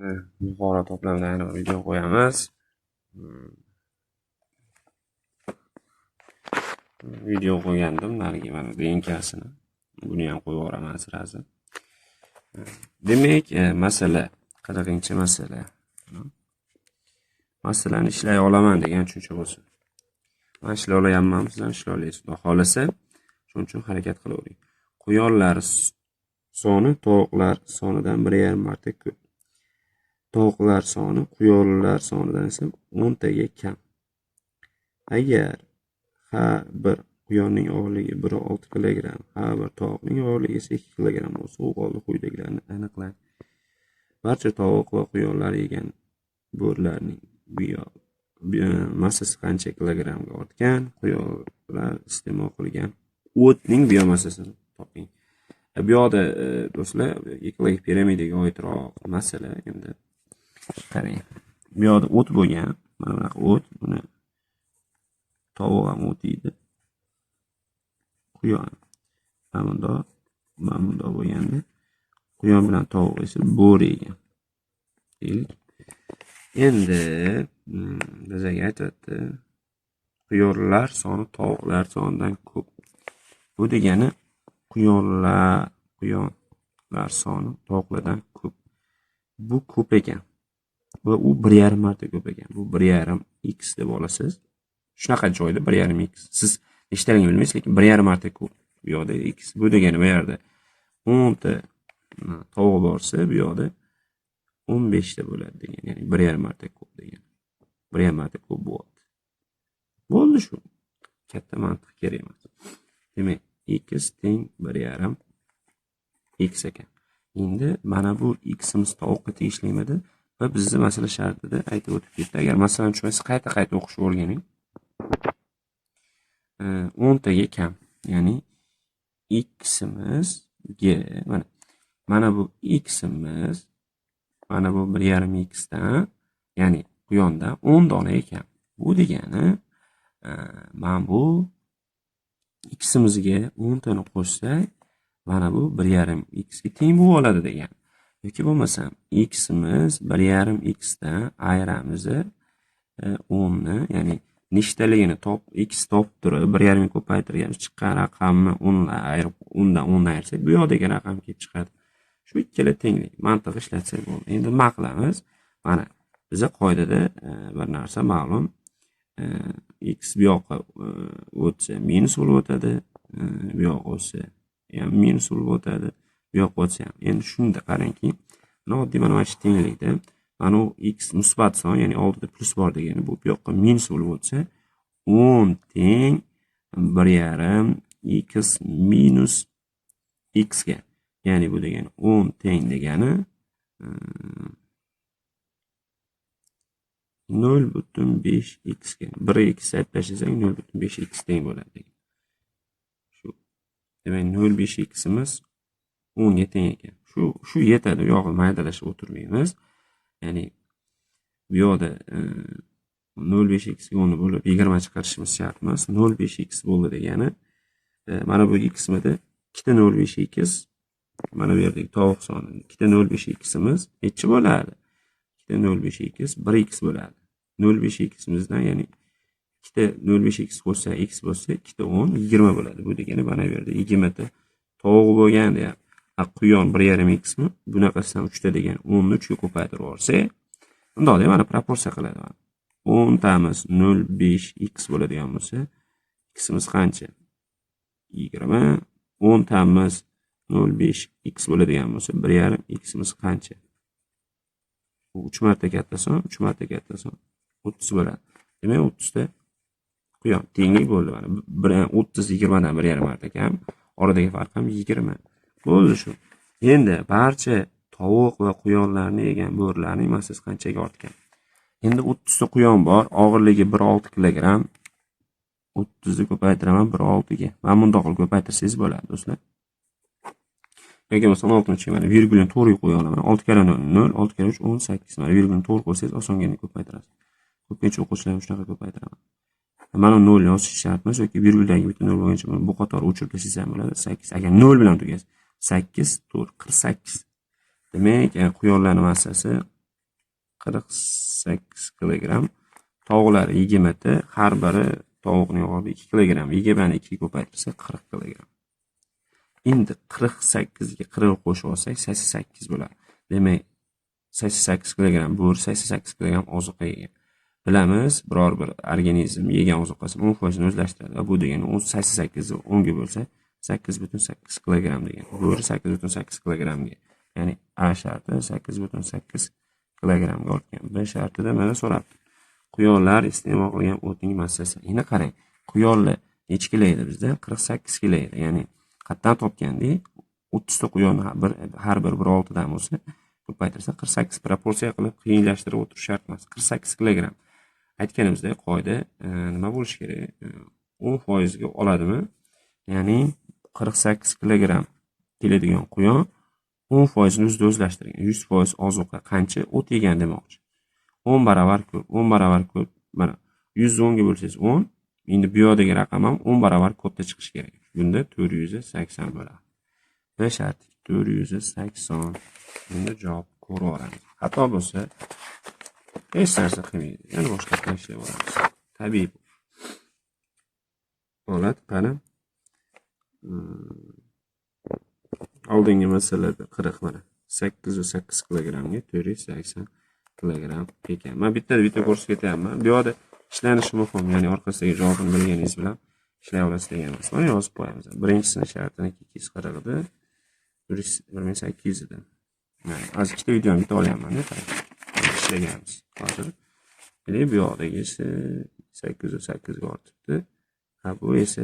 Yuqori to'plamda video qo'yamiz. Video qo'ygandim narigi mana linkasini. Buni ham qo'yib yuboraman sirasi. Demak, masala qanaqancha masala. Masalani ishlay olaman degan tushuncha bo'lsin. Men ishlay olayapman, siz ham ishlay olasiz. Xudo xolasa, shuning uchun harakat qilavering. Quyonlar soni tovuqlar sonidan 1,5 marta ko'p. Tovuqlar soni quyonlar sonidan esa 10 taga kam. Agar har bir quyonning og'irligi 1,6 kg, har bir tovuqning og'irligi 2 kg bo'lsa, u holda quyidagilarni aniqlang. Barcha tovuq va quyonlar yegan bo'rlarning massasi qancha kilogramga ortgan, quyonlar iste'mol qilgan o'tning biomassasini toping. Bu yoqda do'stlar, ekologik piramidaga oidroq masala endi qarang. Bu yoqda o't bo'lgan, mana bunaqa o't, buni tovuq ham o't yeydi. Quyon mana bundoq bo'lganda, quyon bilan tovuq esa bo'ri yegan. Endi bizga aytibdi, quyonlar soni tovuqlar sonidan ko'p. Bu degani quyonlar soni tovuqlardan ko'p. Bu ko'p ekan. Va u 1,5 marta ko'p ekan. Bu 1,5x deb olasiz. Shunaqa joyda 1,5x. Siz nechtaligini bilmaysiz, lekin 1,5 marta ko'p. Bu yoqda x. Bu degani bu yerda 10 ta tovuq borsa, bu yoqda 15 ta bo'ladi degan. Ya'ni 1,5 marta ko'p degan. 1,5 marta ko'p bo'ladi. Bo'ldi shu. Katta mantiq kerak emas. Demak, x teng 1,5 x ekan. Endi mana bu ximiz tovuqqa tegishlimidi va bizni masala shartida aytib o'tib ketdi. Agar masalani tushunmaysiz, qayta o'qishni o'rganing. 10 taga kam. Ya'ni ximizga mana bu ximiz mana bu 1,5x dan, ya'ni quyondan 10 dona ekan. Bu degani mana bu ximizga 10 tani qo'shsak, mana bu 1,5x ga teng bo'lib oladi degan. Yoki bo'lmasam ximiz 1,5x dan ayiramiz 10 ni, ya'ni nechtaligini x topib turib 1,5 ko'paytirgan chiqqan raqamni 10dan 10 ayirsak, bu yoqdagi raqam kelib chiqadi. Shu ikkala tenglik mantiq ishlatsak bo'ldi. Endi nima qilamiz? Mana bizga qoidada bir narsa ma'lum. X bu yoqqa o'tsa minus bo'lib o'tadi, bu yoqqa o'tsa ham minus bo'lib o'tadi, bu yoqqa o'tsa ham. Endi shunda qarangki, oddiy mana shu tenglikda mana u x musbat son, ya'ni oldida plus bor degani bu yoqqa minus bo'lib o'tsa, 10 teng 1,5 x minus x ga. Ya'ni bu degani 10 teng degani 0,5x ga. 1x aytlashasak 0,5x teng bo'ladi. Demak 0,5ximiz 10 ga teng ekan. Shu yetadi, u yoqni maydalashib o'tirmaymiz. Ya'ni bu yoqda 0,5x ga 10 bo'lib 20 chiqarishimiz shart emas. 0,5x bo'ldi degani mana bu xmida 2 0,5x, mana bu yerdagi tovuq soni 2 0,5ximiz necha bo'ladi? 2 0,5x 1x bo'ladi. 0,5ximizdan, ya'ni 2 0,5x bo'lsa x bo'lsa 2 10 20 bo'ladi. Bu degani mana bu yerda 20 ta tovuq bo'lgan, ya'ni quyon 1,5x mi? Bunaqasidan 3 ta degan 10 ni 3 ga ko'paytirib olsa, bundoq deb mana proporsiya qiladi. 10 tamiz 0,5x bo'ladigan bo'lsa, ximiz qancha? 20. 10 tamiz 0,5x bo'ladigan bo'lsa, 1,5ximiz qancha? Bu 3 marta katta son, 3 marta katta son 30 bo'ladi. Demak, 30 ta quyon tenglik bo'ldi. Mana 30 20 dan 1,5 marta kam, oradagi farq ham 20. Bo'ldi shu. Endi barcha tovuq va quyonlarni yegan bo'rlarning massasi qanchaga ortgan? Endi 30 ta quyon bor, og'irligi 1,6 kg. 30 ni ko'paytiraman 1,6 ga. Mana bundoq qilib ko'paytirsangiz bo'ladi, do'stlar. Yoki bo'lmasa 16-chi mana virgulni to'g'ri qo'ya olaman. 6 kara 0 0, 6 kara 3 18. Mana virgulni to'g'ri qo'ysangiz osongina ko'paytirasiz. Ko'pincha o'quvchilar shunaqa ko'paytiraman. Mana 0 yozish shart emas, yoki virguldagi bitta 0 bo'lgancha bu qator o'chirib tashlasangiz ham bo'ladi. 8. Agar 0 bilan tugasa, 8 4 48. Demak, quyonlarning massasi 48 kilogramm. Tovuqlar 20 ta, har biri tovuqning yog'i 2 kilogramm. 20 ni 2 ga ko'paytirsak 40 kilogramm. Endi 48 ga 40 qo'shib olsak 88 bo'ladi. Demak, 88 kilogramm bo'ri 88 kilogramm ozuqa yegan. Bilamiz, biror bir organizm yegan ozuqasi 10% o'zlashtiradi. Bu degani 88 ni 10 ga bo'lsa 8,8 kilogramm degan. Bo'ri 8,8 kilogrammga. Ya'ni A sharti 8,8 kilogrammga olgan. B shartida mana so'rabdi. Quyonlar iste'mol qilgan o'tning massasi. Endi qarang, quyonlar necha kilo edi bizda? 48 kilo edi. Ya'ni qatdan topgandik? 30 ta quyon har bir 16 dan bo'lsa, ko'paytirsa 48 proporsiya qilib qiyinlashtirib o'tirish shart emas. 48 kilogramm. Aytganimizdek, qoida nima bo'lishi kerak? 10% ga oladimi? Ya'ni 48 kilogramm keladigan quyon 10% ni o'zlashtirgan. 100% ozuqa qancha o't yegan demoqchi. 10 barobar ko'p, 10 barobar ko'p. Mana 110 ga bo'lsangiz 10. Endi bu yerdagi raqam ham 10 barobar katta chiqishi kerak. Bunda 480 bo'ladi. Va sharti 480. Endi javob ko'rib olamiz. Xato bo'lsa hech narsa qilmaydi. Yana boshqa ishlab olamiz. Tabiiy. Holat qani? Oldingi masalada 40 mana 8,8 kilogrammga 480 kilogramm ekan. Men bitta ko'rsatib ketyapman. Bu yerda ishlanishi muhim, ya'ni orqasidagi javobni bilganingiz bilan ishlay olasiz deganmiz. Mana yozib qo'yamiz. Birinchisini shartini 240 edi. 1800 edi. Mana hozir ikkita videoni bitta olyapman-da, ishlaganmiz. Hozir bu yoqdagisi 808 ga ortibdi. Bu esa